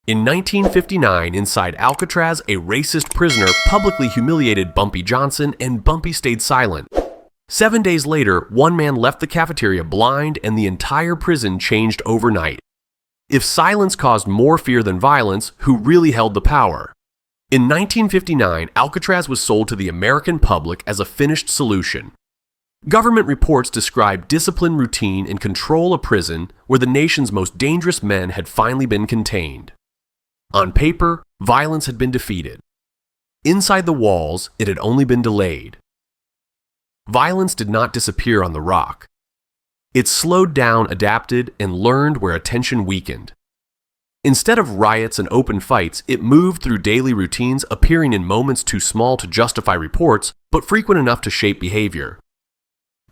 In 1959, inside Alcatraz, a racist prisoner publicly humiliated Bumpy Johnson, and Bumpy stayed silent. 7 days later, one man left the cafeteria blind, and the entire prison changed overnight. If silence caused more fear than violence, who really held the power? In 1959, Alcatraz was sold to the American public as a finished solution. Government reports described discipline, routine, and control a prison where the nation's most dangerous men had finally been contained. On paper, violence had been defeated. Inside the walls, it had only been delayed. Violence did not disappear on the rock. It slowed down, adapted, and learned where attention weakened. Instead of riots and open fights, it moved through daily routines, appearing in moments too small to justify reports, but frequent enough to shape behavior.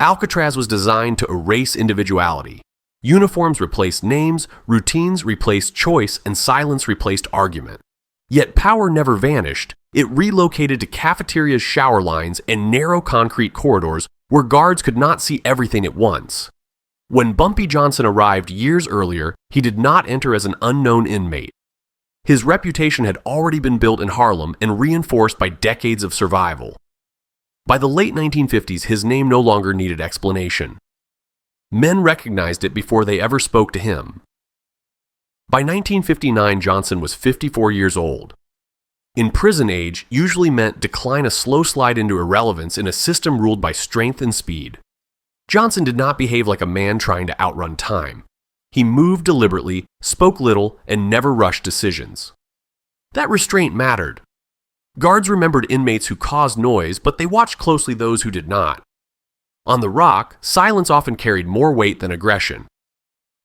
Alcatraz was designed to erase individuality. Uniforms replaced names, routines replaced choice, and silence replaced argument. Yet power never vanished. It relocated to cafeterias, shower lines, and narrow concrete corridors where guards could not see everything at once. When Bumpy Johnson arrived years earlier, he did not enter as an unknown inmate. His reputation had already been built in Harlem and reinforced by decades of survival. By the late 1950s, his name no longer needed explanation. Men recognized it before they ever spoke to him. By 1959, Johnson was 54 years old. In prison age usually meant decline, a slow slide into irrelevance in a system ruled by strength and speed. Johnson did not behave like a man trying to outrun time. He moved deliberately, spoke little, and never rushed decisions. That restraint mattered. Guards remembered inmates who caused noise, but they watched closely those who did not. On the rock, silence often carried more weight than aggression.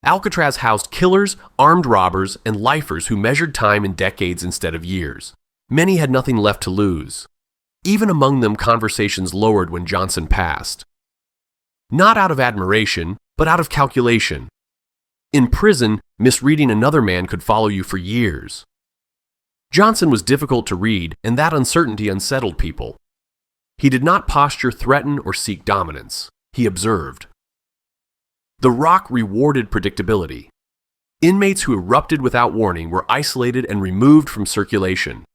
Alcatraz housed killers, armed robbers, and lifers who measured time in decades instead of years. Many had nothing left to lose. Even among them, conversations lowered when Johnson passed. Not out of admiration, but out of calculation. In prison, misreading another man could follow you for years. Johnson was difficult to read, and that uncertainty unsettled people. He did not posture, threaten, or seek dominance. He observed. The rock rewarded predictability. Inmates who erupted without warning were isolated and removed from circulation.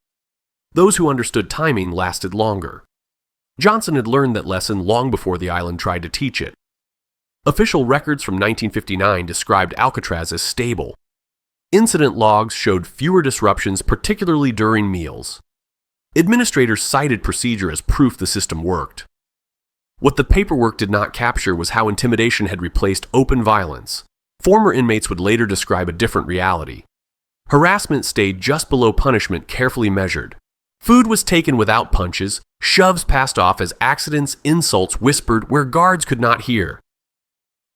Those who understood timing lasted longer. Johnson had learned that lesson long before the island tried to teach it. Official records from 1959 described Alcatraz as stable. Incident logs showed fewer disruptions, particularly during meals. Administrators cited procedure as proof the system worked. What the paperwork did not capture was how intimidation had replaced open violence. Former inmates would later describe a different reality. Harassment stayed just below punishment, carefully measured. Food was taken without punches, shoves passed off as accidents, insults whispered where guards could not hear.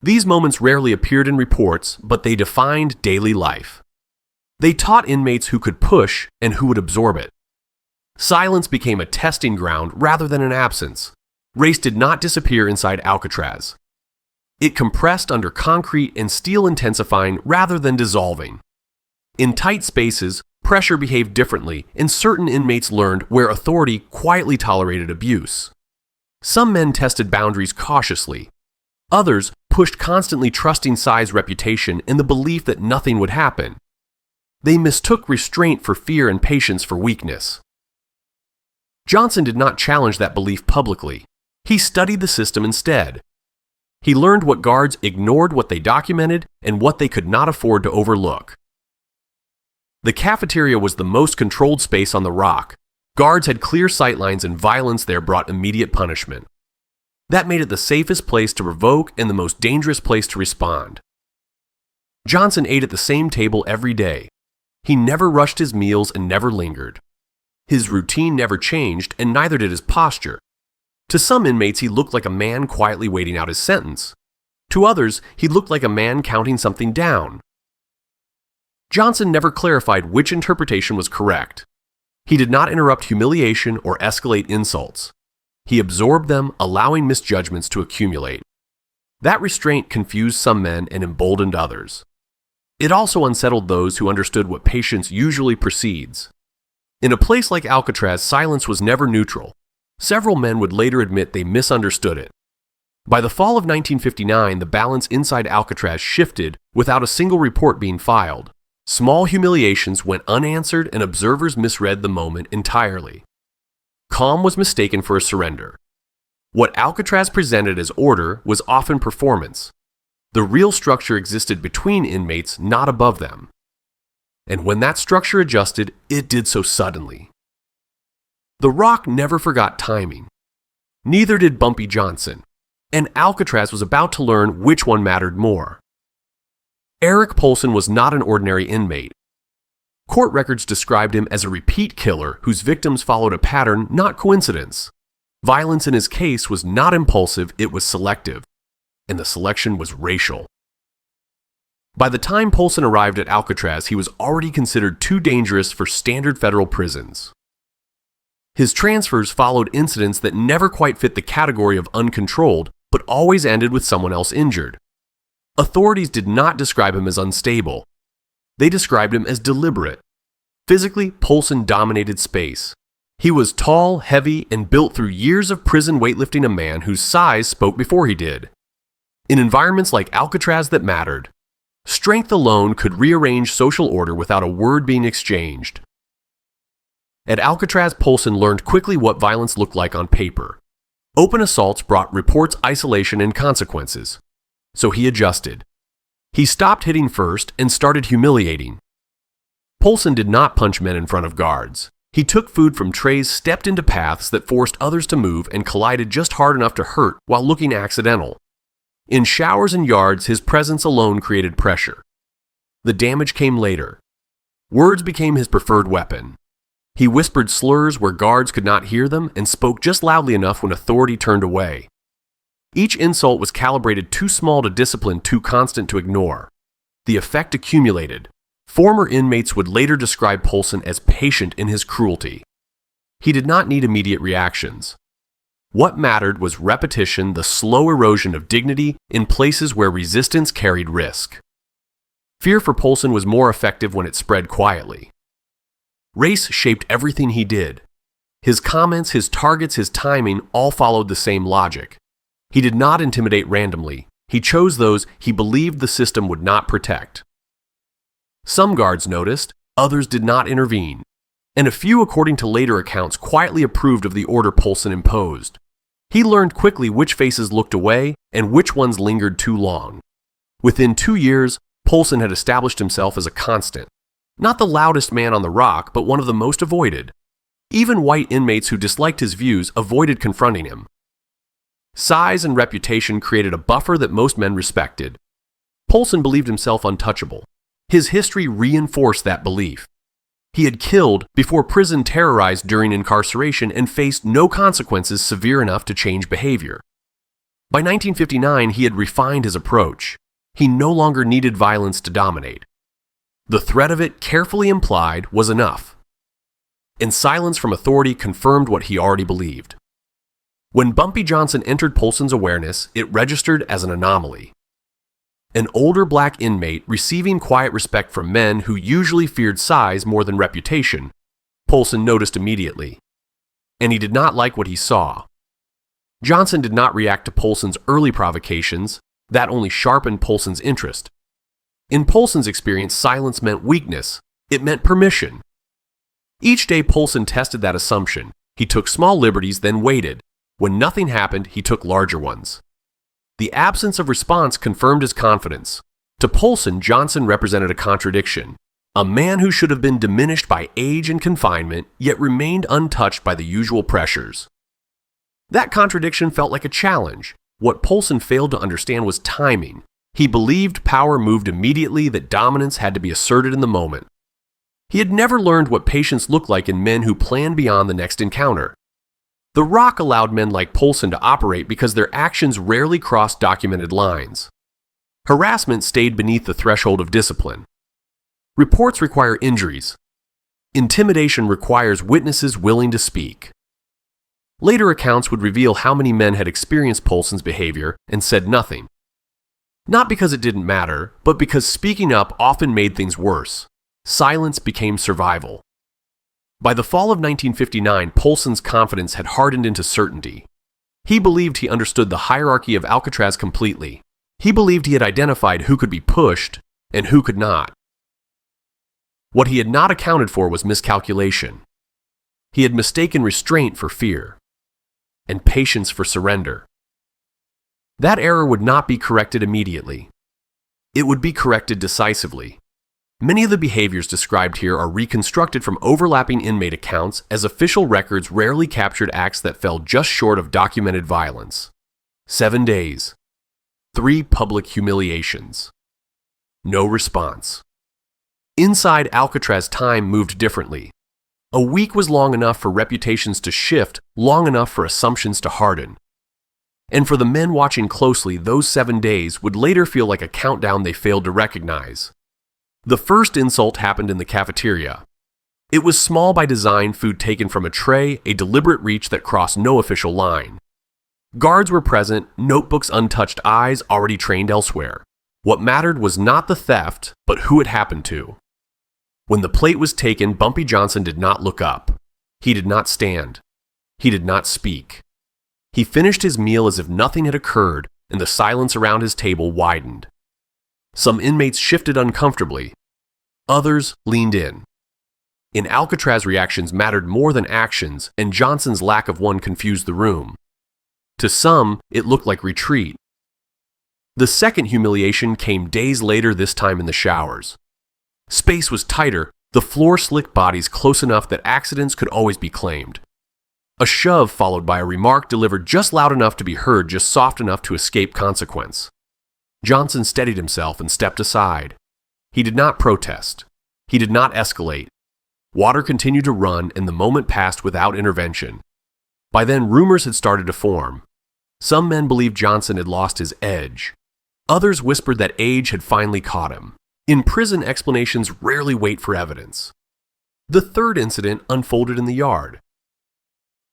These moments rarely appeared in reports, but they defined daily life. They taught inmates who could push and who would absorb it. Silence became a testing ground rather than an absence. Race did not disappear inside Alcatraz. It compressed under concrete and steel, intensifying rather than dissolving. In tight spaces, pressure behaved differently, and certain inmates learned where authority quietly tolerated abuse. Some men tested boundaries cautiously. Others pushed constantly, trusting size, reputation, and the belief that nothing would happen. They mistook restraint for fear and patience for weakness. Johnson did not challenge that belief publicly. He studied the system instead. He learned what guards ignored, what they documented, and what they could not afford to overlook. The cafeteria was the most controlled space on the rock. Guards had clear sightlines, and violence there brought immediate punishment. That made it the safest place to provoke and the most dangerous place to respond. Johnson ate at the same table every day. He never rushed his meals and never lingered. His routine never changed, and neither did his posture. To some inmates, he looked like a man quietly waiting out his sentence. To others, he looked like a man counting something down. Johnson never clarified which interpretation was correct. He did not interrupt humiliation or escalate insults. He absorbed them, allowing misjudgments to accumulate. That restraint confused some men and emboldened others. It also unsettled those who understood what patience usually precedes. In a place like Alcatraz, silence was never neutral. Several men would later admit they misunderstood it. By the fall of 1959, the balance inside Alcatraz shifted without a single report being filed. Small humiliations went unanswered and observers misread the moment entirely. Calm was mistaken for a surrender. What Alcatraz presented as order was often performance. The real structure existed between inmates, not above them. And when that structure adjusted, it did so suddenly. The Rock never forgot timing. Neither did Bumpy Johnson, and Alcatraz was about to learn which one mattered more. Eric Polson was not an ordinary inmate. Court records described him as a repeat killer whose victims followed a pattern, not coincidence. Violence in his case was not impulsive, it was selective, and the selection was racial. By the time Polson arrived at Alcatraz, he was already considered too dangerous for standard federal prisons. His transfers followed incidents that never quite fit the category of uncontrolled, but always ended with someone else injured. Authorities did not describe him as unstable. They described him as deliberate. Physically, Polson dominated space. He was tall, heavy, and built through years of prison weightlifting a man whose size spoke before he did. In environments like Alcatraz that mattered, strength alone could rearrange social order without a word being exchanged. At Alcatraz, Polson learned quickly what violence looked like on paper. Open assaults brought reports, isolation, and consequences. So he adjusted. He stopped hitting first and started humiliating. Polson did not punch men in front of guards. He took food from trays, stepped into paths that forced others to move, and collided just hard enough to hurt while looking accidental. In showers and yards, his presence alone created pressure. The damage came later. Words became his preferred weapon. He whispered slurs where guards could not hear them and spoke just loudly enough when authority turned away. Each insult was calibrated too small to discipline, too constant to ignore. The effect accumulated. Former inmates would later describe Polson as patient in his cruelty. He did not need immediate reactions. What mattered was repetition, the slow erosion of dignity in places where resistance carried risk. Fear for Polson was more effective when it spread quietly. Race shaped everything he did. His comments, his targets, his timing all followed the same logic. He did not intimidate randomly. He chose those he believed the system would not protect. Some guards noticed, others did not intervene, and a few, according to later accounts, quietly approved of the order Polson imposed. He learned quickly which faces looked away and which ones lingered too long. Within 2 years, Polson had established himself as a constant. Not the loudest man on the Rock, but one of the most avoided. Even white inmates who disliked his views avoided confronting him. Size and reputation created a buffer that most men respected. Polson believed himself untouchable. His history reinforced that belief. He had killed before prison, terrorized during incarceration, and faced no consequences severe enough to change behavior. By 1959, he had refined his approach. He no longer needed violence to dominate. The threat of it, carefully implied, was enough. And silence from authority confirmed what he already believed. When Bumpy Johnson entered Polson's awareness, it registered as an anomaly. An older black inmate receiving quiet respect from men who usually feared size more than reputation, Polson noticed immediately. And he did not like what he saw. Johnson did not react to Polson's early provocations, that only sharpened Polson's interest. In Polson's experience, silence meant weakness. It meant permission. Each day Polson tested that assumption. He took small liberties, then waited. When nothing happened, he took larger ones. The absence of response confirmed his confidence. To Polson, Johnson represented a contradiction. A man who should have been diminished by age and confinement, yet remained untouched by the usual pressures. That contradiction felt like a challenge. What Polson failed to understand was timing. He believed power moved immediately, that dominance had to be asserted in the moment. He had never learned what patience looked like in men who planned beyond the next encounter. The Rock allowed men like Polson to operate because their actions rarely crossed documented lines. Harassment stayed beneath the threshold of discipline. Reports require injuries. Intimidation requires witnesses willing to speak. Later accounts would reveal how many men had experienced Polson's behavior and said nothing. Not because it didn't matter, but because speaking up often made things worse. Silence became survival. By the fall of 1959, Polson's confidence had hardened into certainty. He believed he understood the hierarchy of Alcatraz completely. He believed he had identified who could be pushed and who could not. What he had not accounted for was miscalculation. He had mistaken restraint for fear, and patience for surrender. That error would not be corrected immediately. It would be corrected decisively. Many of the behaviors described here are reconstructed from overlapping inmate accounts, as official records rarely captured acts that fell just short of documented violence. 7 days. 3 public humiliations. No response. Inside Alcatraz, time moved differently. A week was long enough for reputations to shift, long enough for assumptions to harden. And for the men watching closely, those 7 days would later feel like a countdown they failed to recognize. The first insult happened in the cafeteria. It was small by design, food taken from a tray, a deliberate reach that crossed no official line. Guards were present, notebooks untouched, eyes already trained elsewhere. What mattered was not the theft, but who it happened to. When the plate was taken, Bumpy Johnson did not look up. He did not stand. He did not speak. He finished his meal as if nothing had occurred, and the silence around his table widened. Some inmates shifted uncomfortably. Others leaned in. In Alcatraz, reactions mattered more than actions, and Johnson's lack of one confused the room. To some, it looked like retreat. The second humiliation came days later, this time in the showers. Space was tighter, the floor slicked bodies close enough that accidents could always be claimed. A shove followed by a remark delivered just loud enough to be heard, just soft enough to escape consequence. Johnson steadied himself and stepped aside. He did not protest. He did not escalate. Water continued to run, and the moment passed without intervention. By then, rumors had started to form. Some men believed Johnson had lost his edge. Others whispered that age had finally caught him. In prison, explanations rarely wait for evidence. The third incident unfolded in the yard.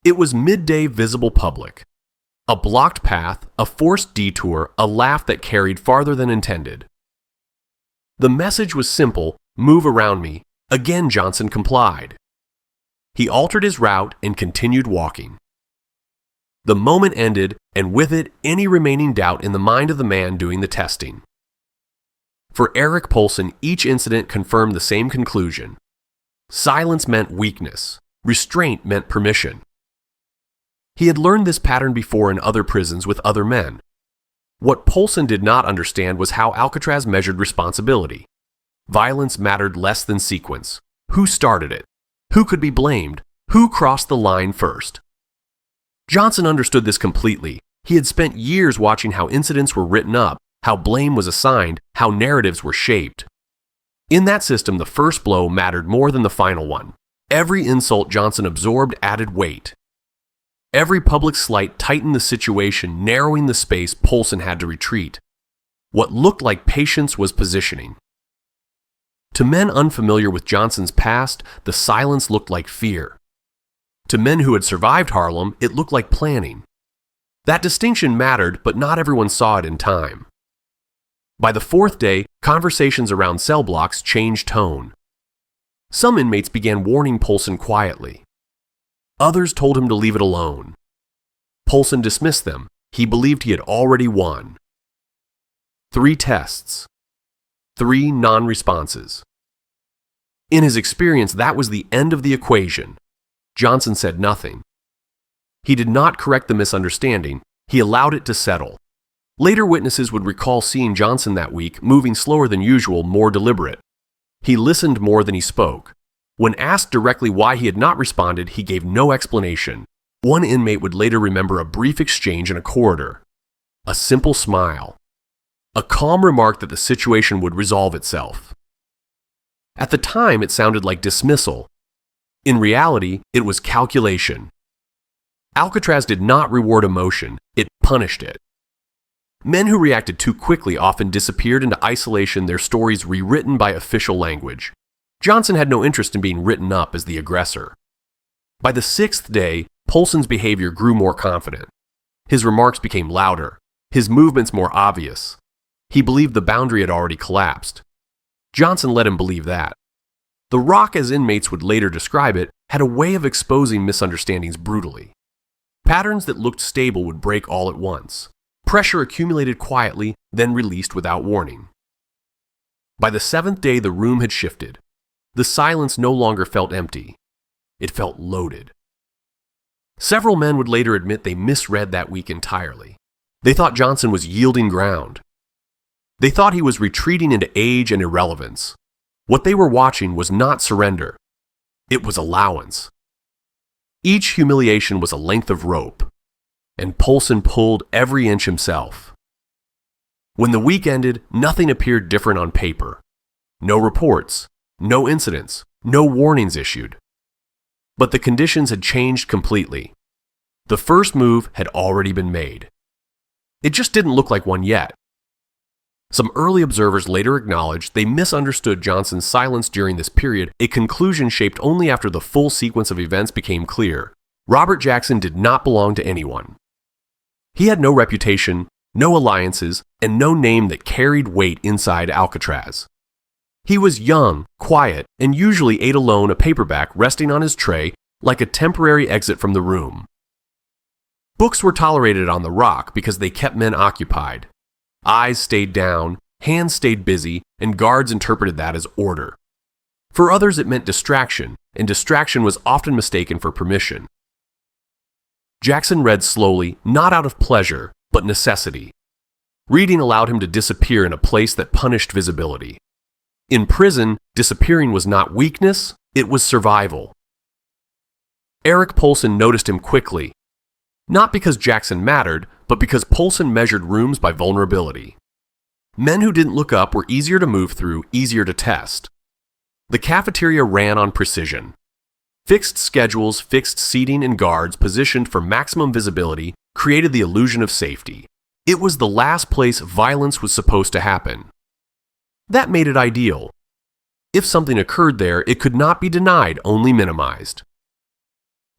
It was midday, visible public. A blocked path, a forced detour, a laugh that carried farther than intended. The message was simple: move around me. Again, Johnson complied. He altered his route and continued walking. The moment ended, and with it, any remaining doubt in the mind of the man doing the testing. For Eric Polson, each incident confirmed the same conclusion. Silence meant weakness. Restraint meant permission. He had learned this pattern before in other prisons with other men. What Polson did not understand was how Alcatraz measured responsibility. Violence mattered less than sequence. Who started it? Who could be blamed? Who crossed the line first? Johnson understood this completely. He had spent years watching how incidents were written up, how blame was assigned, how narratives were shaped. In that system, the first blow mattered more than the final one. Every insult Johnson absorbed added weight. Every public slight tightened the situation, narrowing the space Polson had to retreat. What looked like patience was positioning. To men unfamiliar with Johnson's past, the silence looked like fear. To men who had survived Harlem, it looked like planning. That distinction mattered, but not everyone saw it in time. By the fourth day, conversations around cell blocks changed tone. Some inmates began warning Polson quietly. Others told him to leave it alone. Polson dismissed them. He believed he had already won. 3 tests. 3 non-responses. In his experience, that was the end of the equation. Johnson said nothing. He did not correct the misunderstanding. He allowed it to settle. Later witnesses would recall seeing Johnson that week, moving slower than usual, more deliberate. He listened more than he spoke. When asked directly why he had not responded, he gave no explanation. One inmate would later remember a brief exchange in a corridor. A simple smile. A calm remark that the situation would resolve itself. At the time, it sounded like dismissal. In reality, it was calculation. Alcatraz did not reward emotion, it punished it. Men who reacted too quickly often disappeared into isolation, their stories rewritten by official language. Johnson had no interest in being written up as the aggressor. By the 6th day, Polson's behavior grew more confident. His remarks became louder, his movements more obvious. He believed the boundary had already collapsed. Johnson let him believe that. The Rock, as inmates would later describe it, had a way of exposing misunderstandings brutally. Patterns that looked stable would break all at once. Pressure accumulated quietly, then released without warning. By the 7th day, the room had shifted. The silence no longer felt empty. It felt loaded. Several men would later admit they misread that week entirely. They thought Johnson was yielding ground. They thought he was retreating into age and irrelevance. What they were watching was not surrender. It was allowance. Each humiliation was a length of rope, and Polson pulled every inch himself. When the week ended, nothing appeared different on paper. No reports, no incidents, no warnings issued. But the conditions had changed completely. The first move had already been made. It just didn't look like one yet. Some early observers later acknowledged they misunderstood Johnson's silence during this period, a conclusion shaped only after the full sequence of events became clear. Robert Jackson did not belong to anyone. He had no reputation, no alliances, and no name that carried weight inside Alcatraz. He was young, quiet, and usually ate alone, a paperback resting on his tray like a temporary exit from the room. Books were tolerated on the rock because they kept men occupied. Eyes stayed down, hands stayed busy, and guards interpreted that as order. For others, it meant distraction, and distraction was often mistaken for permission. Jackson read slowly, not out of pleasure, but necessity. Reading allowed him to disappear in a place that punished visibility. In prison, disappearing was not weakness, it was survival. Eric Polson noticed him quickly, not because Jackson mattered, but because Polson measured rooms by vulnerability. Men who didn't look up were easier to move through, easier to test. The cafeteria ran on precision. Fixed schedules, fixed seating, and guards positioned for maximum visibility created the illusion of safety. It was the last place violence was supposed to happen. That made it ideal. If something occurred there, it could not be denied, only minimized.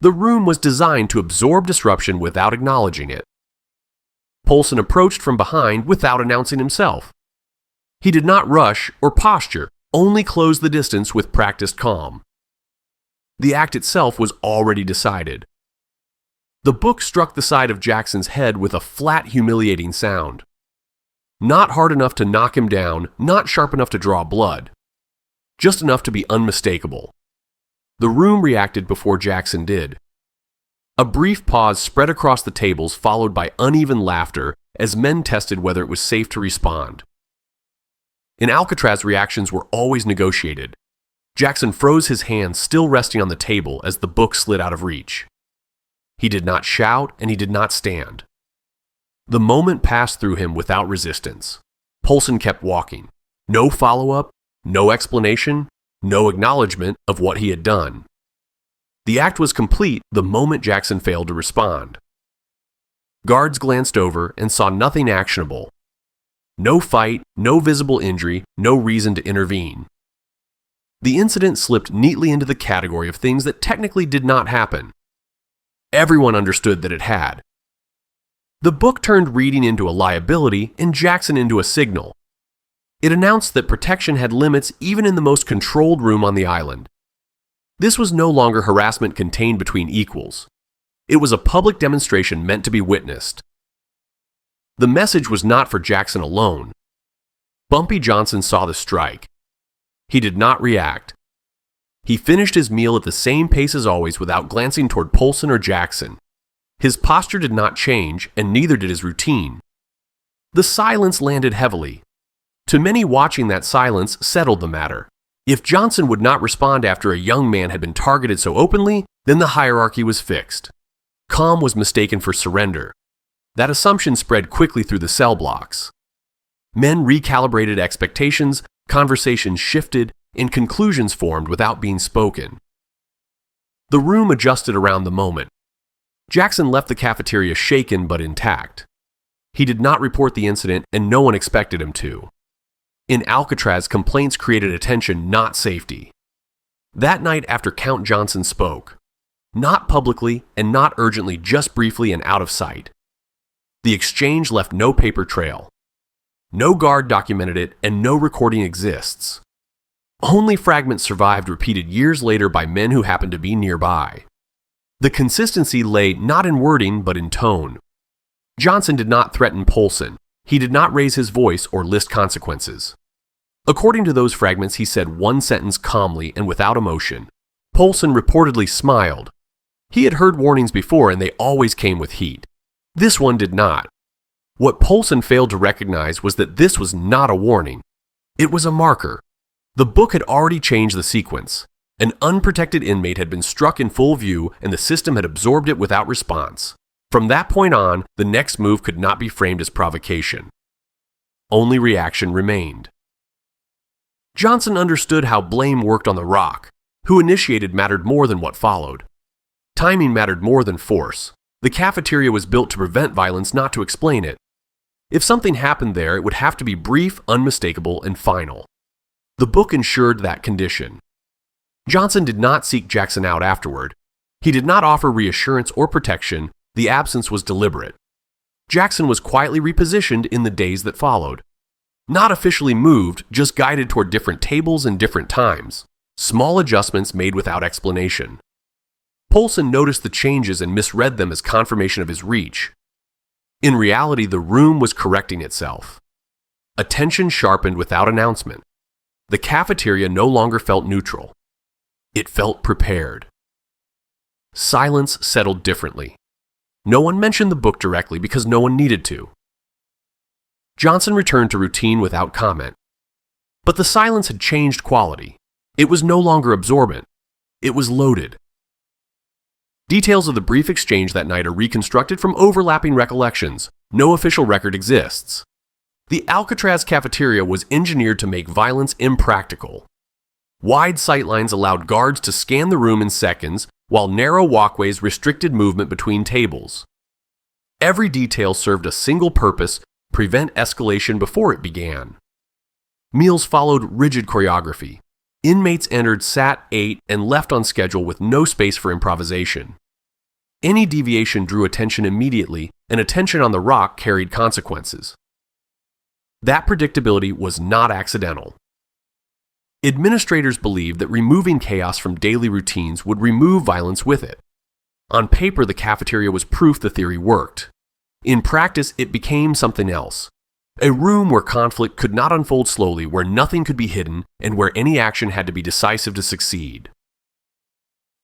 The room was designed to absorb disruption without acknowledging it. Polson approached from behind without announcing himself. He did not rush or posture, only closed the distance with practiced calm. The act itself was already decided. The book struck the side of Jackson's head with a flat, humiliating sound. Not hard enough to knock him down, not sharp enough to draw blood. Just enough to be unmistakable. The room reacted before Jackson did. A brief pause spread across the tables, followed by uneven laughter as men tested whether it was safe to respond. In Alcatraz, reactions were always negotiated. Jackson froze, his hands still resting on the table as the book slid out of reach. He did not shout and he did not stand. The moment passed through him without resistance. Polson kept walking. No follow-up, no explanation, no acknowledgement of what he had done. The act was complete the moment Jackson failed to respond. Guards glanced over and saw nothing actionable. No fight, no visible injury, no reason to intervene. The incident slipped neatly into the category of things that technically did not happen. Everyone understood that it had. The book turned reading into a liability and Jackson into a signal. It announced that protection had limits even in the most controlled room on the island. This was no longer harassment contained between equals. It was a public demonstration meant to be witnessed. The message was not for Jackson alone. Bumpy Johnson saw the strike. He did not react. He finished his meal at the same pace as always without glancing toward Polson or Jackson. His posture did not change, and neither did his routine. The silence landed heavily. To many watching, that silence settled the matter. If Johnson would not respond after a young man had been targeted so openly, then the hierarchy was fixed. Calm was mistaken for surrender. That assumption spread quickly through the cell blocks. Men recalibrated expectations, conversations shifted, and conclusions formed without being spoken. The room adjusted around the moment. Jackson left the cafeteria shaken but intact. He did not report the incident, and no one expected him to. In Alcatraz, complaints created attention, not safety. That night after Count Johnson spoke, not publicly and not urgently, just briefly and out of sight. The exchange left no paper trail. No guard documented it, and no recording exists. Only fragments survived, repeated years later by men who happened to be nearby. The consistency lay not in wording, but in tone. Johnson did not threaten Polson. He did not raise his voice or list consequences. According to those fragments, he said one sentence calmly and without emotion. Polson reportedly smiled. He had heard warnings before and they always came with heat. This one did not. What Polson failed to recognize was that this was not a warning. It was a marker. The book had already changed the sequence. An unprotected inmate had been struck in full view and the system had absorbed it without response. From that point on, the next move could not be framed as provocation. Only reaction remained. Johnson understood how blame worked on the Rock. Who initiated mattered more than what followed. Timing mattered more than force. The cafeteria was built to prevent violence, not to explain it. If something happened there, it would have to be brief, unmistakable, and final. The book ensured that condition. Johnson did not seek Jackson out afterward. He did not offer reassurance or protection. The absence was deliberate. Jackson was quietly repositioned in the days that followed. Not officially moved, just guided toward different tables and different times. Small adjustments made without explanation. Polson noticed the changes and misread them as confirmation of his reach. In reality, the room was correcting itself. Attention sharpened without announcement. The cafeteria no longer felt neutral. It felt prepared. Silence settled differently. No one mentioned the book directly because no one needed to. Johnson returned to routine without comment. But the silence had changed quality. It was no longer absorbent. It was loaded. Details of the brief exchange that night are reconstructed from overlapping recollections. No official record exists. The Alcatraz cafeteria was engineered to make violence impractical. Wide sightlines allowed guards to scan the room in seconds, while narrow walkways restricted movement between tables. Every detail served a single purpose: prevent escalation before it began. Meals followed rigid choreography. Inmates entered, sat, ate, and left on schedule with no space for improvisation. Any deviation drew attention immediately, and attention on the Rock carried consequences. That predictability was not accidental. Administrators believed that removing chaos from daily routines would remove violence with it. On paper, the cafeteria was proof the theory worked. In practice, it became something else. A room where conflict could not unfold slowly, where nothing could be hidden, and where any action had to be decisive to succeed.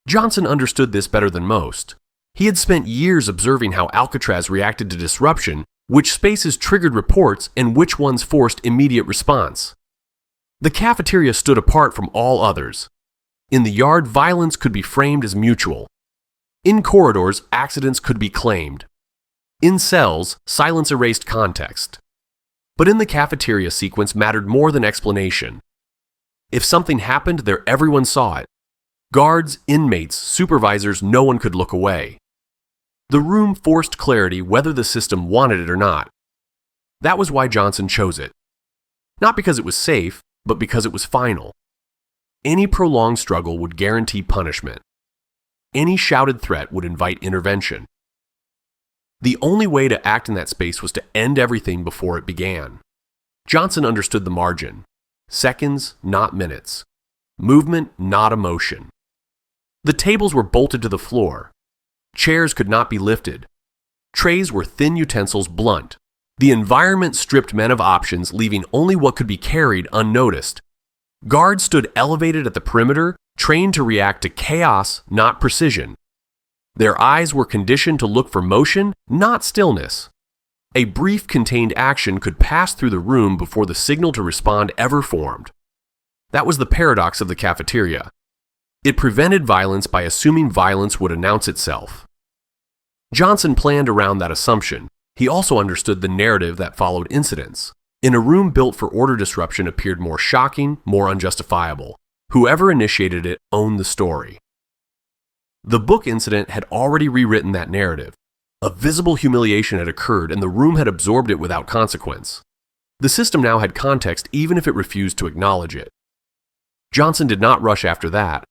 Johnson understood this better than most. He had spent years observing how Alcatraz reacted to disruption, which spaces triggered reports, and which ones forced immediate response. The cafeteria stood apart from all others. In the yard, violence could be framed as mutual. In corridors, accidents could be claimed. In cells, silence erased context. But in the cafeteria, sequence mattered more than explanation. If something happened there, everyone saw it. Guards, inmates, supervisors, no one could look away. The room forced clarity whether the system wanted it or not. That was why Johnson chose it. Not because it was safe, but because it was final. Any prolonged struggle would guarantee punishment. Any shouted threat would invite intervention. The only way to act in that space was to end everything before it began. Johnson understood the margin. Seconds, not minutes. Movement, not emotion. The tables were bolted to the floor. Chairs could not be lifted. Trays were thin utensils, blunt. The environment stripped men of options, leaving only what could be carried unnoticed. Guards stood elevated at the perimeter, trained to react to chaos, not precision. Their eyes were conditioned to look for motion, not stillness. A brief contained action could pass through the room before the signal to respond ever formed. That was the paradox of the cafeteria. It prevented violence by assuming violence would announce itself. Johnson planned around that assumption. He also understood the narrative that followed incidents. In a room built for order, disruption appeared more shocking, more unjustifiable. Whoever initiated it owned the story. The book incident had already rewritten that narrative. A visible humiliation had occurred and the room had absorbed it without consequence. The system now had context even if it refused to acknowledge it. Johnson did not rush after that.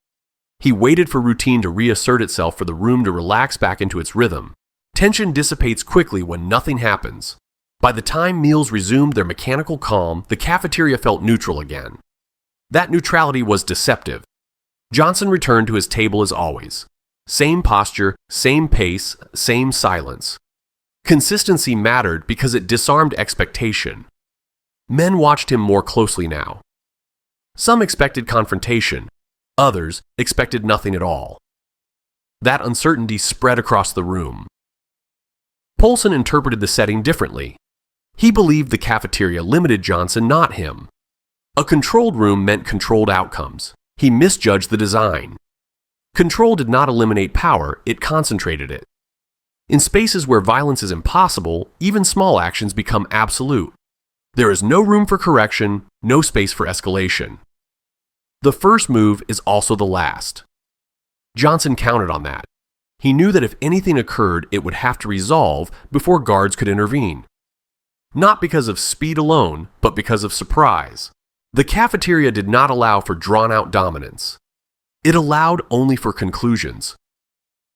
He waited for routine to reassert itself, for the room to relax back into its rhythm. Tension dissipates quickly when nothing happens. By the time meals resumed their mechanical calm, the cafeteria felt neutral again. That neutrality was deceptive. Johnson returned to his table as always. Same posture, same pace, same silence. Consistency mattered because it disarmed expectation. Men watched him more closely now. Some expected confrontation, others expected nothing at all. That uncertainty spread across the room. Poulsen interpreted the setting differently. He believed the cafeteria limited Johnson, not him. A controlled room meant controlled outcomes. He misjudged the design. Control did not eliminate power, it concentrated it. In spaces where violence is impossible, even small actions become absolute. There is no room for correction, no space for escalation. The first move is also the last. Johnson counted on that. He knew that if anything occurred, it would have to resolve before guards could intervene. Not because of speed alone, but because of surprise. The cafeteria did not allow for drawn-out dominance. It allowed only for conclusions.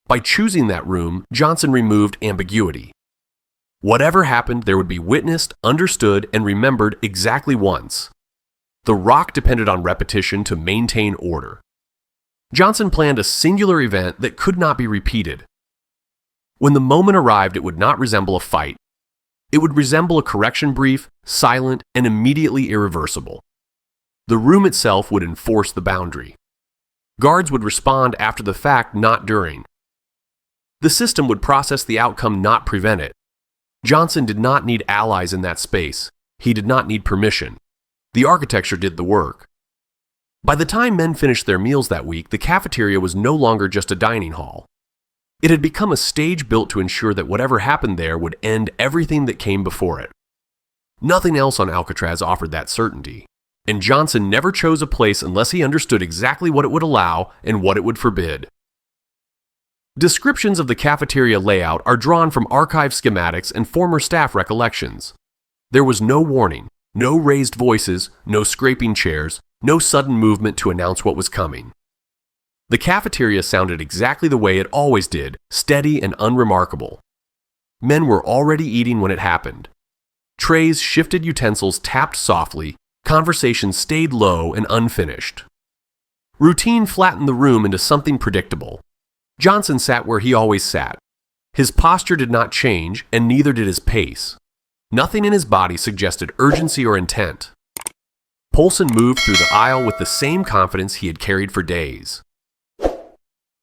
By choosing that room, Johnson removed ambiguity. Whatever happened, there would be witnessed, understood, and remembered exactly once. The rock depended on repetition to maintain order. Johnson planned a singular event that could not be repeated. When the moment arrived, it would not resemble a fight. It would resemble a correction brief, silent, and immediately irreversible. The room itself would enforce the boundary. Guards would respond after the fact, not during. The system would process the outcome, not prevent it. Johnson did not need allies in that space. He did not need permission. The architecture did the work. By the time men finished their meals that week, the cafeteria was no longer just a dining hall. It had become a stage built to ensure that whatever happened there would end everything that came before it. Nothing else on Alcatraz offered that certainty, and Johnson never chose a place unless he understood exactly what it would allow and what it would forbid. Descriptions of the cafeteria layout are drawn from archive schematics and former staff recollections. There was no warning, no raised voices, no scraping chairs, no sudden movement to announce what was coming. The cafeteria sounded exactly the way it always did, steady and unremarkable. Men were already eating when it happened. Trays, shifted utensils tapped softly, conversation stayed low and unfinished. Routine flattened the room into something predictable. Johnson sat where he always sat. His posture did not change, and neither did his pace. Nothing in his body suggested urgency or intent. Poulsen moved through the aisle with the same confidence he had carried for days.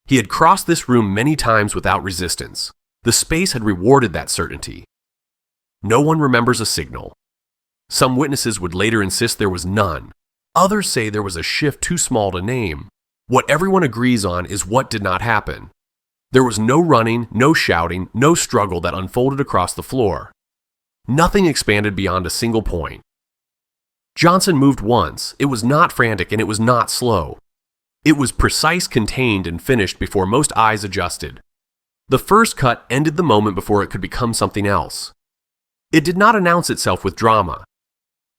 He had crossed this room many times without resistance. The space had rewarded that certainty. No one remembers a signal. Some witnesses would later insist there was none. Others say there was a shift too small to name. What everyone agrees on is what did not happen. There was no running, no shouting, no struggle that unfolded across the floor. Nothing expanded beyond a single point. Johnson moved once. It was not frantic and it was not slow. It was precise, contained, and finished before most eyes adjusted. The first cut ended the moment before it could become something else. It did not announce itself with drama.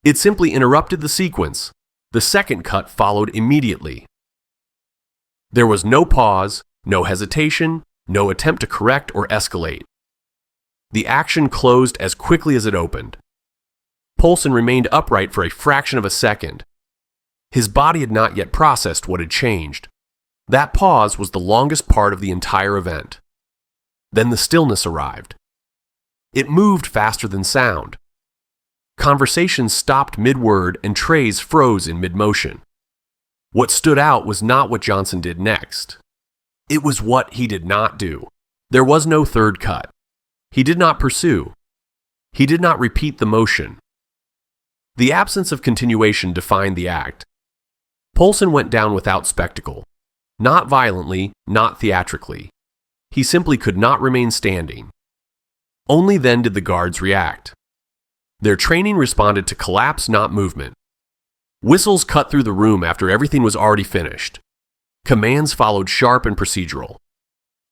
It simply interrupted the sequence. The second cut followed immediately. There was no pause, no hesitation, no attempt to correct or escalate. The action closed as quickly as it opened. Poulsen remained upright for a fraction of a second. His body had not yet processed what had changed. That pause was the longest part of the entire event. Then the stillness arrived. It moved faster than sound. Conversation stopped mid-word and trays froze in mid-motion. What stood out was not what Johnson did next. It was what he did not do. There was no third cut. He did not pursue. He did not repeat the motion. The absence of continuation defined the act. Poulsen went down without spectacle. Not violently, not theatrically. He simply could not remain standing. Only then did the guards react. Their training responded to collapse, not movement. Whistles cut through the room after everything was already finished. Commands followed sharp and procedural.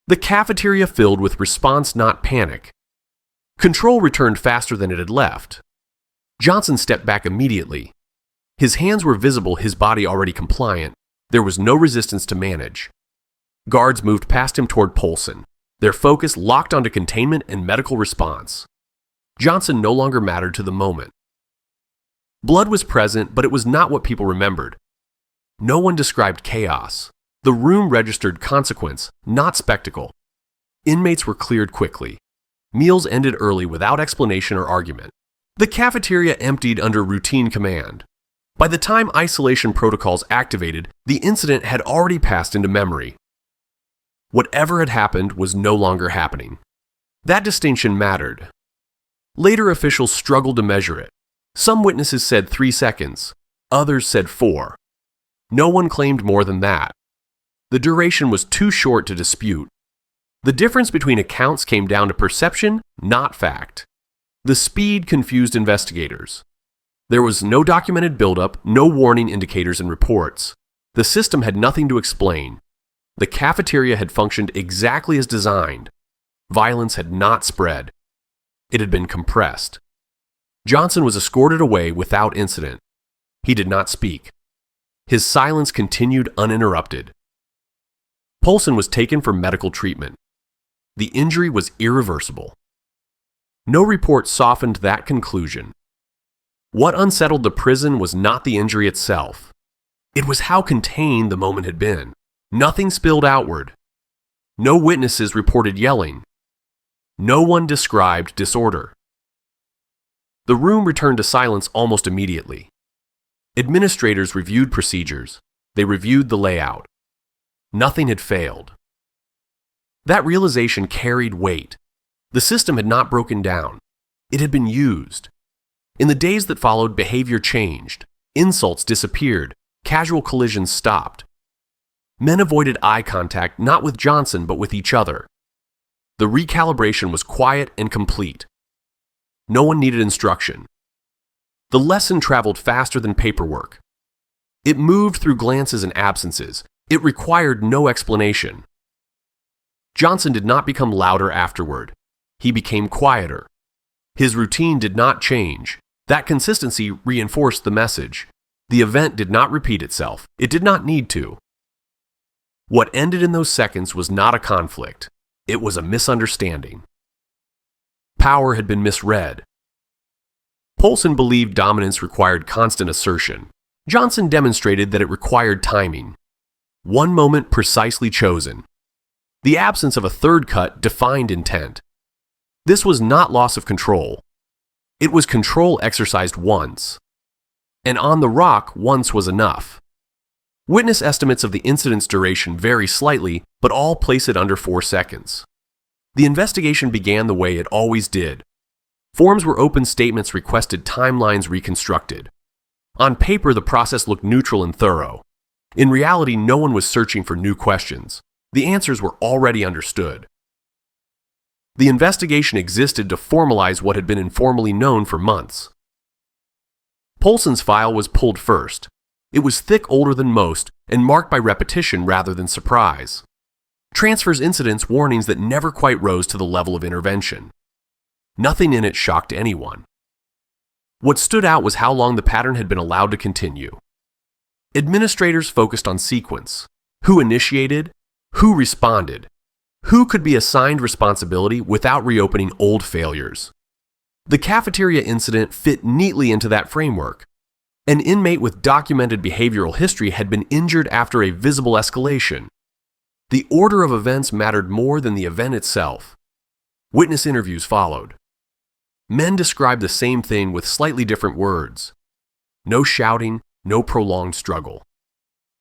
The cafeteria filled with response, not panic. Control returned faster than it had left. Johnson stepped back immediately. His hands were visible, his body already compliant. There was no resistance to manage. Guards moved past him toward Poulsen, their focus locked onto containment and medical response. Johnson no longer mattered to the moment. Blood was present, but it was not what people remembered. No one described chaos. The room registered consequence, not spectacle. Inmates were cleared quickly. Meals ended early without explanation or argument. The cafeteria emptied under routine command. By the time isolation protocols activated, the incident had already passed into memory. Whatever had happened was no longer happening. That distinction mattered. Later officials struggled to measure it. Some witnesses said 3 seconds, others said 4. No one claimed more than that. The duration was too short to dispute. The difference between accounts came down to perception, not fact. The speed confused investigators. There was no documented buildup, no warning indicators in reports. The system had nothing to explain. The cafeteria had functioned exactly as designed. Violence had not spread. It had been compressed. Johnson was escorted away without incident. He did not speak. His silence continued uninterrupted. Polson was taken for medical treatment. The injury was irreversible. No report softened that conclusion. What unsettled the prison was not the injury itself. It was how contained the moment had been. Nothing spilled outward. No witnesses reported yelling. No one described disorder. The room returned to silence almost immediately. Administrators reviewed procedures. They reviewed the layout. Nothing had failed. That realization carried weight. The system had not broken down. It had been used. In the days that followed, behavior changed. Insults disappeared. Casual collisions stopped. Men avoided eye contact not with Johnson but with each other. The recalibration was quiet and complete. No one needed instruction. The lesson traveled faster than paperwork. It moved through glances and absences. It required no explanation. Johnson did not become louder afterward. He became quieter. His routine did not change. That consistency reinforced the message. The event did not repeat itself. It did not need to. What ended in those seconds was not a conflict. It was a misunderstanding. Power had been misread. Polson believed dominance required constant assertion. Johnson demonstrated that it required timing. One moment precisely chosen. The absence of a third cut defined intent. This was not loss of control. It was control exercised once. And on the rock, once was enough. Witness estimates of the incident's duration vary slightly, but all place it under 4 seconds. The investigation began the way it always did. Forms were open statements requested timelines reconstructed. On paper, the process looked neutral and thorough. In reality, no one was searching for new questions. The answers were already understood. The investigation existed to formalize what had been informally known for months. Polson's file was pulled first. It was thick, older than most, and marked by repetition rather than surprise. Transfers incidents warnings that never quite rose to the level of intervention. Nothing in it shocked anyone. What stood out was how long the pattern had been allowed to continue. Administrators focused on sequence. Who initiated? Who responded? Who could be assigned responsibility without reopening old failures? The cafeteria incident fit neatly into that framework. An inmate with documented behavioral history had been injured after a visible escalation. The order of events mattered more than the event itself. Witness interviews followed. Men described the same thing with slightly different words. No shouting, no prolonged struggle.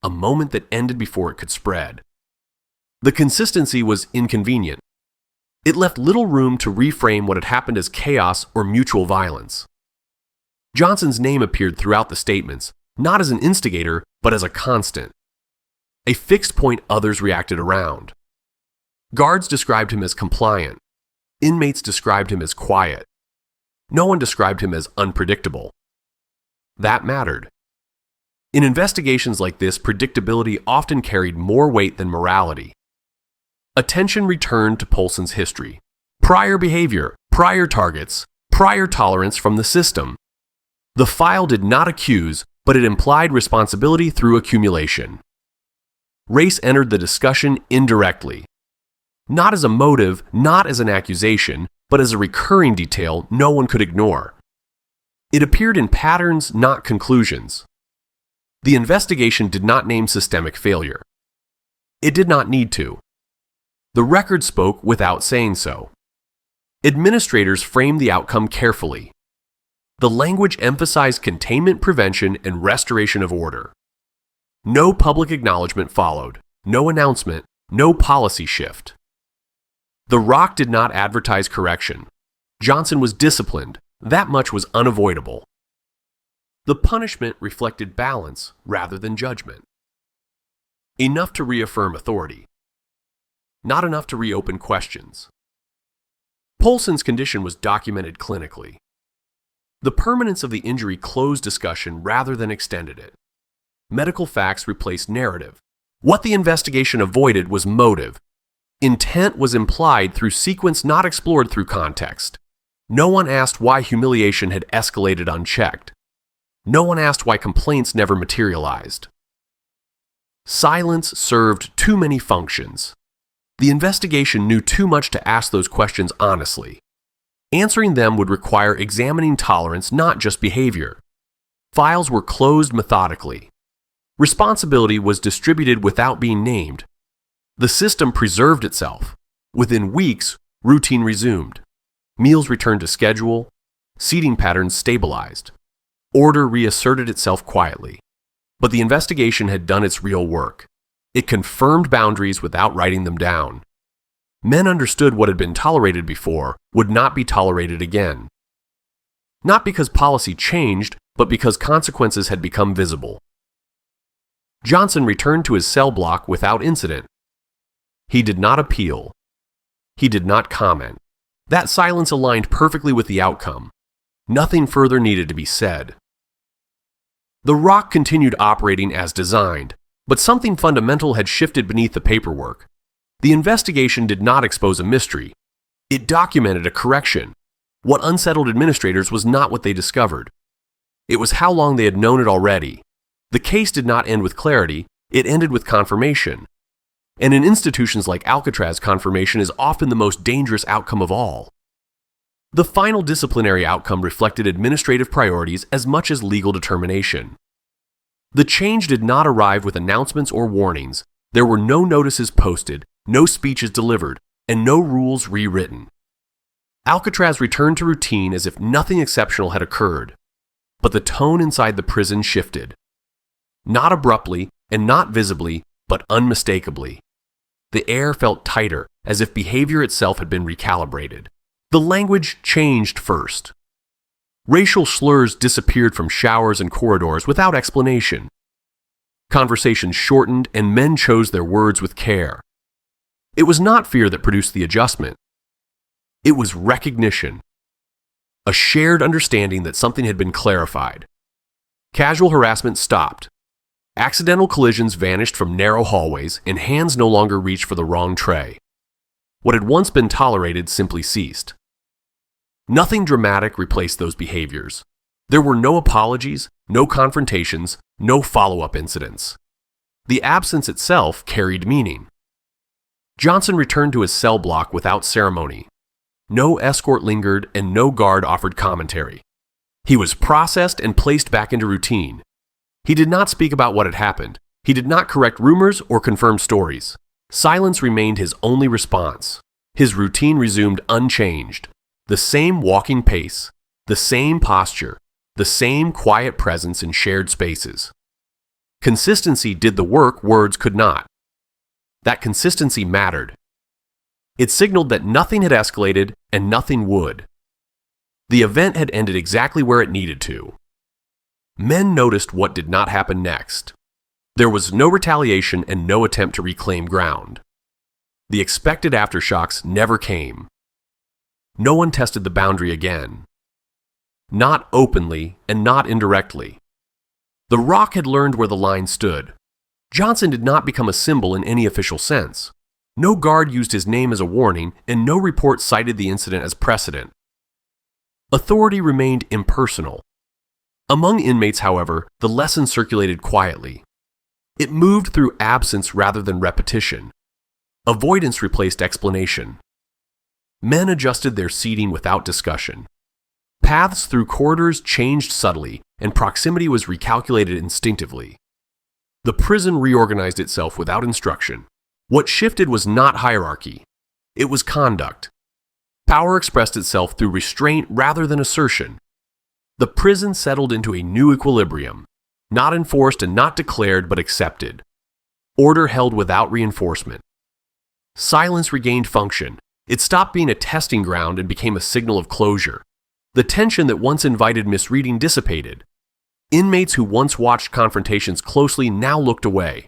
A moment that ended before it could spread. The consistency was inconvenient. It left little room to reframe what had happened as chaos or mutual violence. Johnson's name appeared throughout the statements, not as an instigator, but as a constant. A fixed point others reacted around. Guards described him as compliant. Inmates described him as quiet. No one described him as unpredictable. That mattered. In investigations like this, predictability often carried more weight than morality. Attention returned to Polson's history. Prior behavior, prior targets, prior tolerance from the system. The file did not accuse, but it implied responsibility through accumulation. Race entered the discussion indirectly. Not as a motive, not as an accusation, but as a recurring detail no one could ignore. It appeared in patterns, not conclusions. The investigation did not name systemic failure. It did not need to. The record spoke without saying so. Administrators framed the outcome carefully. The language emphasized containment, prevention, and restoration of order. No public acknowledgement followed, no announcement, no policy shift. The Rock did not advertise correction. Johnson was disciplined. That much was unavoidable. The punishment reflected balance rather than judgment. Enough to reaffirm authority. Not enough to reopen questions. Polson's condition was documented clinically. The permanence of the injury closed discussion rather than extended it. Medical facts replaced narrative. What the investigation avoided was motive. Intent was implied through sequence not explored through context. No one asked why humiliation had escalated unchecked. No one asked why complaints never materialized. Silence served too many functions. The investigation knew too much to ask those questions honestly. Answering them would require examining tolerance, not just behavior. Files were closed methodically. Responsibility was distributed without being named. The system preserved itself. Within weeks, routine resumed. Meals returned to schedule. Seating patterns stabilized. Order reasserted itself quietly. But the investigation had done its real work. It confirmed boundaries without writing them down. Men understood what had been tolerated before would not be tolerated again. Not because policy changed, but because consequences had become visible. Johnson returned to his cell block without incident. He did not appeal. He did not comment. That silence aligned perfectly with the outcome. Nothing further needed to be said. The Rock continued operating as designed, but something fundamental had shifted beneath the paperwork. The investigation did not expose a mystery. It documented a correction. What unsettled administrators was not what they discovered. It was how long they had known it already. The case did not end with clarity, it ended with confirmation. And in institutions like Alcatraz, confirmation is often the most dangerous outcome of all. The final disciplinary outcome reflected administrative priorities as much as legal determination. The change did not arrive with announcements or warnings. There were no notices posted, no speeches delivered, and no rules rewritten. Alcatraz returned to routine as if nothing exceptional had occurred. But the tone inside the prison shifted. Not abruptly and not visibly, but unmistakably. The air felt tighter, as if behavior itself had been recalibrated. The language changed first. Racial slurs disappeared from showers and corridors without explanation. Conversations shortened and men chose their words with care. It was not fear that produced the adjustment. It was recognition. A shared understanding that something had been clarified. Casual harassment stopped. Accidental collisions vanished from narrow hallways and hands no longer reached for the wrong tray. What had once been tolerated simply ceased. Nothing dramatic replaced those behaviors. There were no apologies, no confrontations, no follow-up incidents. The absence itself carried meaning. Johnson returned to his cell block without ceremony. No escort lingered and no guard offered commentary. He was processed and placed back into routine. He did not speak about what had happened. He did not correct rumors or confirm stories. Silence remained his only response. His routine resumed unchanged. The same walking pace, the same posture, the same quiet presence in shared spaces. Consistency did the work words could not. That consistency mattered. It signaled that nothing had escalated and nothing would. The event had ended exactly where it needed to. Men noticed what did not happen next. There was no retaliation and no attempt to reclaim ground. The expected aftershocks never came. No one tested the boundary again. Not openly and not indirectly. The Rock had learned where the line stood. Johnson did not become a symbol in any official sense. No guard used his name as a warning, and no report cited the incident as precedent. Authority remained impersonal. Among inmates, however, the lesson circulated quietly. It moved through absence rather than repetition. Avoidance replaced explanation. Men adjusted their seating without discussion. Paths through corridors changed subtly, and proximity was recalculated instinctively. The prison reorganized itself without instruction. What shifted was not hierarchy. It was conduct. Power expressed itself through restraint rather than assertion. The prison settled into a new equilibrium, not enforced and not declared but accepted. Order held without reinforcement. Silence regained function. It stopped being a testing ground and became a signal of closure. The tension that once invited misreading dissipated. Inmates who once watched confrontations closely now looked away.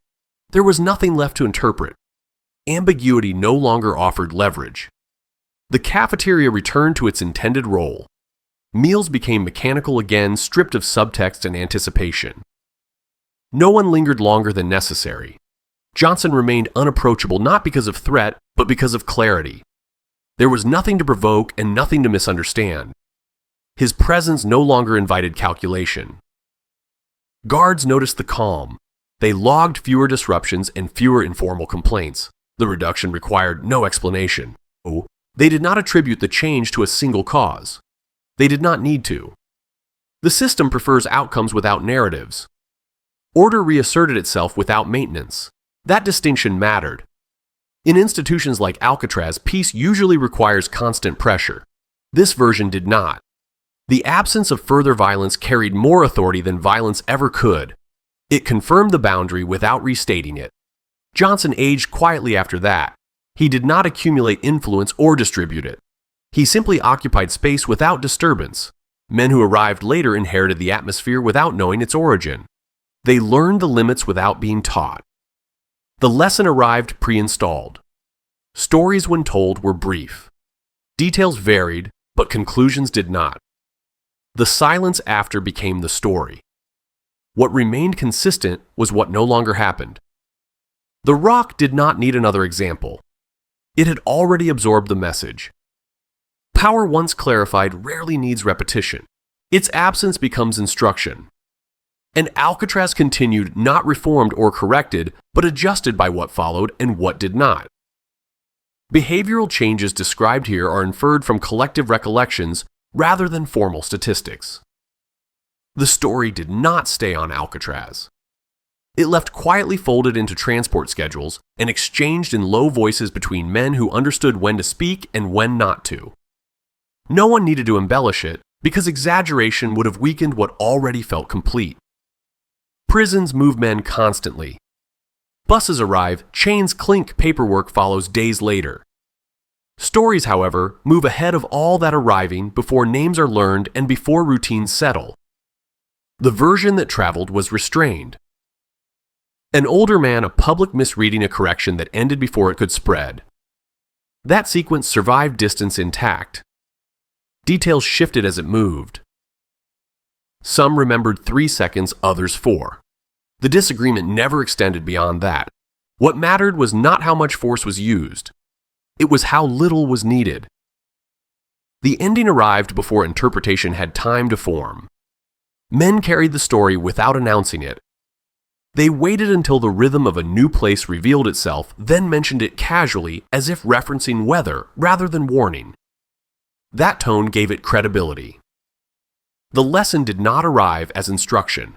There was nothing left to interpret. Ambiguity no longer offered leverage. The cafeteria returned to its intended role. Meals became mechanical again, stripped of subtext and anticipation. No one lingered longer than necessary. Johnson remained unapproachable not because of threat, but because of clarity. There was nothing to provoke and nothing to misunderstand. His presence no longer invited calculation. Guards noticed the calm. They logged fewer disruptions and fewer informal complaints. The reduction required no explanation. They did not attribute the change to a single cause. They did not need to. The system prefers outcomes without narratives. Order reasserted itself without maintenance. That distinction mattered. In institutions like Alcatraz, peace usually requires constant pressure. This version did not. The absence of further violence carried more authority than violence ever could. It confirmed the boundary without restating it. Johnson aged quietly after that. He did not accumulate influence or distribute it. He simply occupied space without disturbance. Men who arrived later inherited the atmosphere without knowing its origin. They learned the limits without being taught. The lesson arrived pre-installed. Stories, when told, were brief. Details varied, but conclusions did not. The silence after became the story. What remained consistent was what no longer happened. The Rock did not need another example. It had already absorbed the message. Power once clarified rarely needs repetition. Its absence becomes instruction. And Alcatraz continued not reformed or corrected, but adjusted by what followed and what did not. Behavioral changes described here are inferred from collective recollections rather than formal statistics. The story did not stay on Alcatraz. It left quietly folded into transport schedules and exchanged in low voices between men who understood when to speak and when not to. No one needed to embellish it because exaggeration would have weakened what already felt complete. Prisons move men constantly. Buses arrive, chains clink, paperwork follows days later. Stories, however, move ahead of all that arriving before names are learned and before routines settle. The version that traveled was restrained. An older man, a public misreading a correction that ended before it could spread. That sequence survived distance intact. Details shifted as it moved. Some remembered 3 seconds, others 4. The disagreement never extended beyond that. What mattered was not how much force was used. It was how little was needed. The ending arrived before interpretation had time to form. Men carried the story without announcing it. They waited until the rhythm of a new place revealed itself, then mentioned it casually as if referencing weather rather than warning. That tone gave it credibility. The lesson did not arrive as instruction.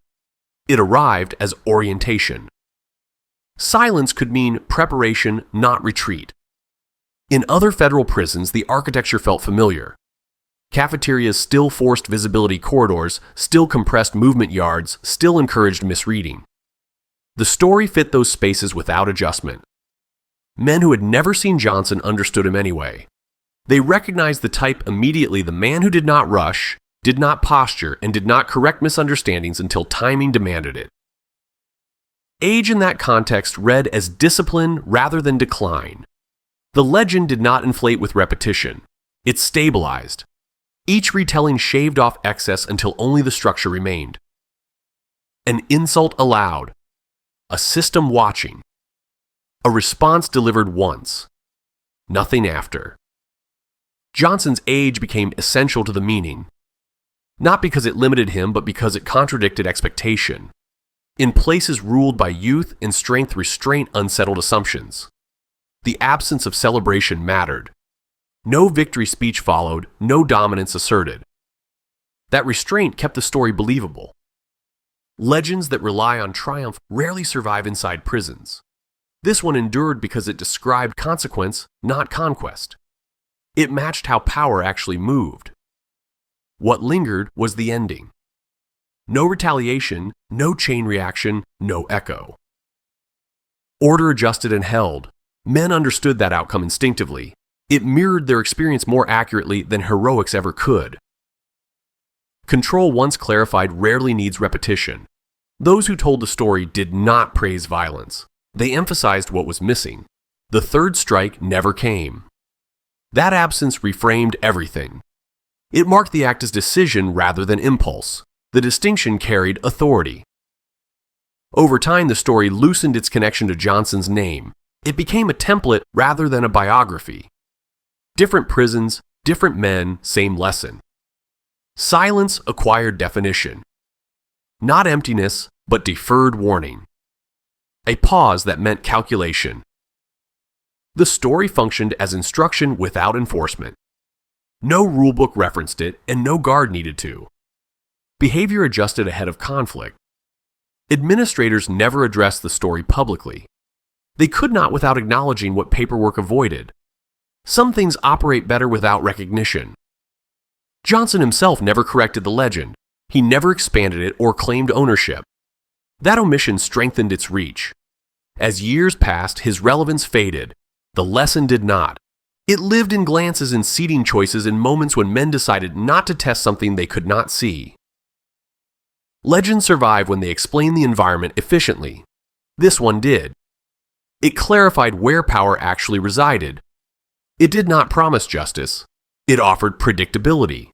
It arrived as orientation. Silence could mean preparation, not retreat. In other federal prisons, the architecture felt familiar. Cafeterias still forced visibility corridors, still compressed movement yards, still encouraged misreading. The story fit those spaces without adjustment. Men who had never seen Johnson understood him anyway. They recognized the type immediately: the man who did not rush, did not posture, and did not correct misunderstandings until timing demanded it. Age in that context read as discipline rather than decline. The legend did not inflate with repetition. It stabilized. Each retelling shaved off excess until only the structure remained. An insult allowed. A system watching. A response delivered once. Nothing after. Johnson's age became essential to the meaning. Not because it limited him, but because it contradicted expectation. In places ruled by youth and strength, restraint unsettled assumptions. The absence of celebration mattered. No victory speech followed, no dominance asserted. That restraint kept the story believable. Legends that rely on triumph rarely survive inside prisons. This one endured because it described consequence, not conquest. It matched how power actually moved. What lingered was the ending. No retaliation, no chain reaction, no echo. Order adjusted and held. Men understood that outcome instinctively. It mirrored their experience more accurately than heroics ever could. Control once clarified rarely needs repetition. Those who told the story did not praise violence. They emphasized what was missing. The third strike never came. That absence reframed everything. It marked the act as decision rather than impulse. The distinction carried authority. Over time, the story loosened its connection to Johnson's name. It became a template rather than a biography. Different prisons, different men, same lesson. Silence acquired definition. Not emptiness, but deferred warning. A pause that meant calculation. The story functioned as instruction without enforcement. No rulebook referenced it, and no guard needed to. Behavior adjusted ahead of conflict. Administrators never addressed the story publicly. They could not without acknowledging what paperwork avoided. Some things operate better without recognition. Johnson himself never corrected the legend. He never expanded it or claimed ownership. That omission strengthened its reach. As years passed, his relevance faded. The lesson did not. It lived in glances and seating choices in moments when men decided not to test something they could not see. Legends survive when they explain the environment efficiently. This one did. It clarified where power actually resided. It did not promise justice. It offered predictability.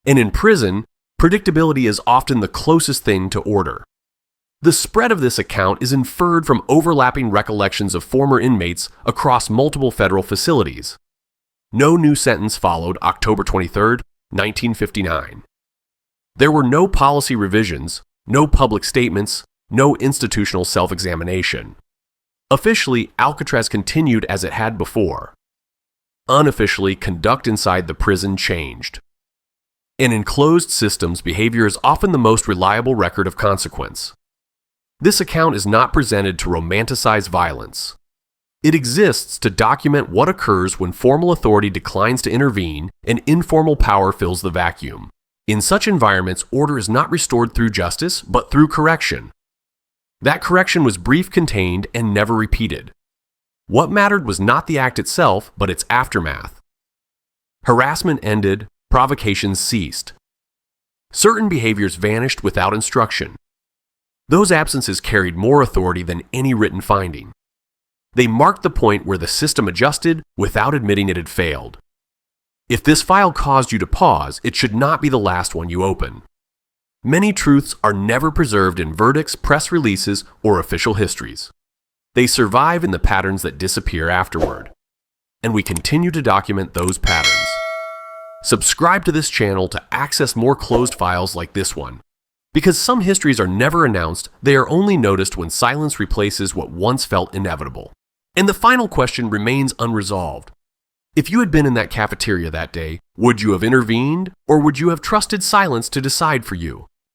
And in prison, predictability is often the closest thing to order. The spread of this account is inferred from overlapping recollections of former inmates across multiple federal facilities. No new sentence followed October 23, 1959. There were no policy revisions, no public statements, no institutional self-examination. Officially, Alcatraz continued as it had before. Unofficially, conduct inside the prison changed. In enclosed systems, behavior is often the most reliable record of consequence. This account is not presented to romanticize violence. It exists to document what occurs when formal authority declines to intervene and informal power fills the vacuum. In such environments, order is not restored through justice, but through correction. That correction was brief, contained, and never repeated. What mattered was not the act itself, but its aftermath. Harassment ended, provocations ceased. Certain behaviors vanished without instruction. Those absences carried more authority than any written finding. They marked the point where the system adjusted without admitting it had failed. If this file caused you to pause, it should not be the last one you open. Many truths are never preserved in verdicts, press releases, or official histories. They survive in the patterns that disappear afterward. And we continue to document those patterns. Subscribe to this channel to access more closed files like this one. Because some histories are never announced, they are only noticed when silence replaces what once felt inevitable. And the final question remains unresolved. If you had been in that cafeteria that day, would you have intervened, or would you have trusted silence to decide for you?